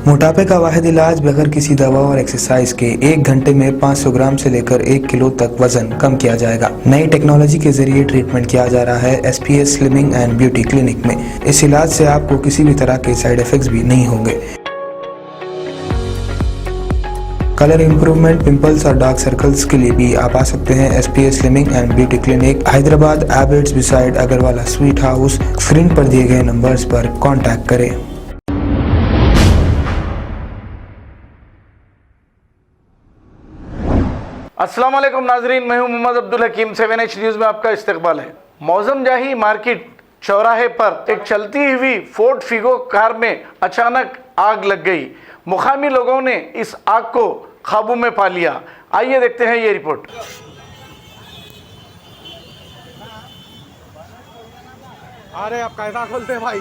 मोटापे का वाहिद इलाज बगैर किसी दवा और एक्सरसाइज के 1 घंटे में 500 ग्राम से लेकर 1 किलो तक वजन कम किया जाएगा। नई टेक्नोलॉजी के जरिए ट्रीटमेंट किया जा रहा है SPS slimming and beauty clinic में। इस इलाज से आपको किसी भी तरह के साइड इफेक्ट्स भी नहीं होंगे। कलर इंप्रूवमेंट, पिंपल्स और डार्क सर्कल्स के लिए भी आप आ सकते हैं SPS slimming and beauty clinic, Hyderabad, एबर्ट्स beside Agarwal sweet house. Screen पर दिए गए नंबर्स पर कांटेक्ट करें। अस्सलाम वालेकुम नाजरीन, मैं हूं मोहम्मद अब्दुल हकीम। 7H न्यूज़ में आपका इस्तकबाल है। मौजम जाही मार्केट चौराहे पर एक चलती हुई फोर्ड फिगो कार में अचानक आग लग गई। मुकामी लोगों ने इस आग को काबू में पा लिया। आइए देखते हैं ये रिपोर्ट। अरे अब कैसा खोलते हैं भाई?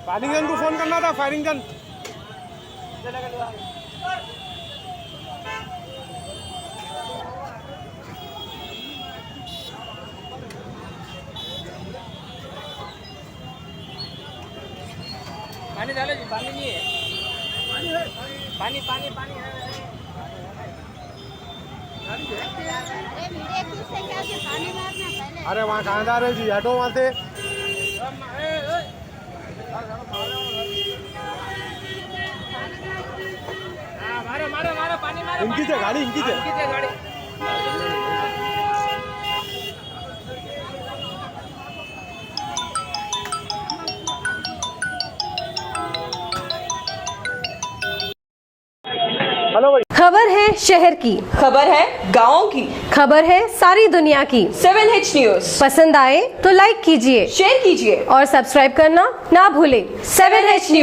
फायरिंग गन को फोन करना था। फायरिंग गन पानी डालो जी। पानी नहीं है, पानी पानी पानी है। अरे वहाँ कहाँ जा रहे जी? हटो वहाँ से। मारो मारो मारो पानी मारो। इनकी से गाड़ी, इनकी से गाड़ी। हेलो भाई। खबर है शहर की, खबर है गाँव की, खबर है सारी दुनिया की। 7H न्यूज़ पसंद आए तो लाइक कीजिए, शेयर कीजिए और सब्सक्राइब करना ना भूलें। 7H news.